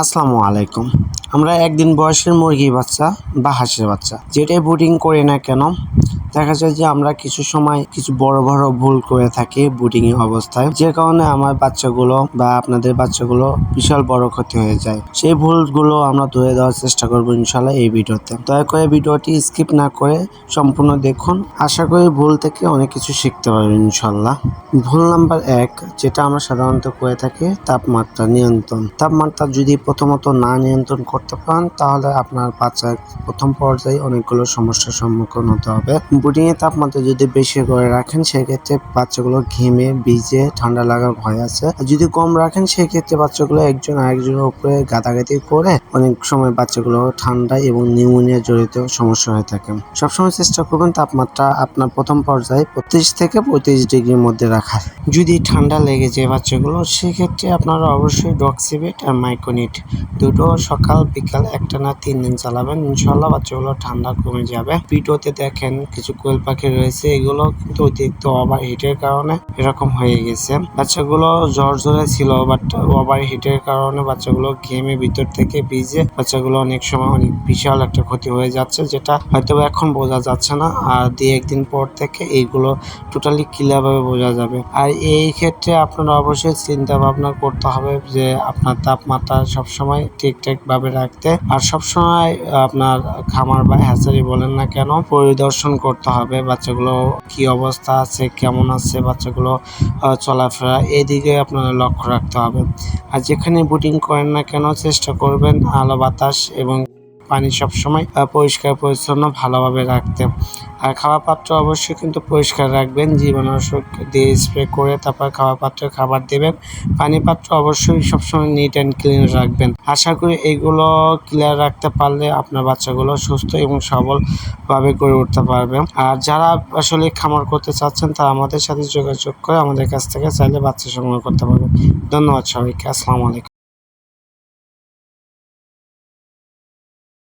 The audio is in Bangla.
আসসালামু আলাইকুম। আমরা একদিন বয়সের মুরগি বাচ্চা বা হাঁসের বাচ্চা যেটাই ব্রুডিং করি না কেন, দেখা যায় যে আমরা কিছু সময় কিছু বড় বড় ভুল করে থাকি ব্রুডিং এর অবস্থায়, যে কারণে আমার বাচ্চাগুলো বা আপনাদের বাচ্চাগুলো বিশাল বড় ক্ষতি হয়ে যায়। সেই ভুলগুলো আমরা ধরে দেওয়ার চেষ্টা করবো ইনশাল্লাহ এই ভিডিওতে। দয়া করে ভিডিওটি স্কিপ না করে সম্পূর্ণ দেখুন। আশা করি ভুল থেকে অনেক কিছু শিখতে পারবেন ইনশাল্লাহ। ভুল নাম্বার 1, যেটা আমরা সাধারণত করে থাকি, তাপমাত্রা নিয়ন্ত্রণ। তাপমাত্রা যদি প্রথমত না নিয়ন্ত্রণ করতে পারেন, তাহলে আপনার বাচ্চার প্রথম পর্যায়ে অনেকগুলো সমস্যার সম্মুখীন হতে হবে। ব্রুডিং এর তাপমাত্রা যদি বেশি করে রাখেন, সেক্ষেত্রে বাচ্চাগুলো ঘেমে ভিজে ঠান্ডা লাগার ভয় আছে। আর যদি কম রাখেন, সেক্ষেত্রে বাচ্চাগুলো একজন আরেকজনের উপরে গাদাগাদি করে অনেক সময় বাচ্চাগুলো ঠান্ডা এবং নিউমোনিয়া জড়িত সমস্যা হয়ে থাকে। সবসময় চেষ্টা করবেন তাপমাত্রা আপনার প্রথম পর্যায়ে 35 থেকে 35 ডিগ্রির মধ্যে রাখার। যদি ঠান্ডা লেগে যায় বাচ্চাগুলো, সেক্ষেত্রে আপনারা অবশ্যই ডক্সিবেট আর মাইকোনিট দুটো সকাল বিকাল একটানা 3 দিন চালাবেন। ইনশাল্লাহ বাচ্চাগুলো ঠান্ডা কমে যাবে। ভিডিওতে দেখেন কিছু কোয়েল পাখি রয়েছে, এগুলো কিন্তু অতিরিক্ত ওভার হিটের কারণে এরকম হয়ে গেছে। বাচ্চাগুলো জ্বরে ছিল, বাট ওভার হিটের কারণে বাচ্চাগুলো ঘেমে ভিতর থেকে ভিজে বাচ্চাগুলো অনেক সময় অনেক বিশাল একটা ক্ষতি হয়ে যাচ্ছে, যেটা হয়তো এখন বোঝা যাচ্ছে না। আর 2-1 দিন পর থেকে এইগুলো টোটালি ক্লিয়ার ভাবে বোঝা যাবে। আর এই ক্ষেত্রে আপনারা অবশ্যই চিন্তা ভাবনা করতে হবে যে আপনার তাপমাত্রা সবসময় ঠিকঠাক ভাবে রাখতে, আর সবসময় আপনার খামার বা হ্যাচারি বলেন না কেন পরিদর্শন করতে হবে বাচ্চাগুলো কি অবস্থা আছে, কেমন আছে বাচ্চাগুলো চলাফেরা, এদিকে আপনারা লক্ষ্য রাখতে হবে। আর যেখানে ব্রুডিং করেন না কেন, চেষ্টা করবেন আলো বাতাস এবং পানি সবসময় পরিষ্কার পরিচ্ছন্ন ভালোভাবে রাখতে। আর খাওয়া পাত্র অবশ্যই কিন্তু পরিষ্কার রাখবেন, জীবাণুনাশক দিয়ে স্প্রে করে তারপর খাওয়া পাত্রে খাবার দেবেন। পানি পাত্র অবশ্যই সবসময় নিট অ্যান্ড ক্লিন রাখবেন। আশা করি এইগুলো ক্লিয়ার রাখতে পারলে আপনার বাচ্চাগুলো সুস্থ এবং সবলভাবে গড়ে উঠতে পারবে। আর যারা আসলে খামার করতে চাচ্ছেন, তারা আমাদের সাথে যোগাযোগ করে আমাদের কাছ থেকে চাইলে বাচ্চা সংগ্রহ করতে পারবেন। ধন্যবাদ সবাইকে। আসসালামু আলাইকুম।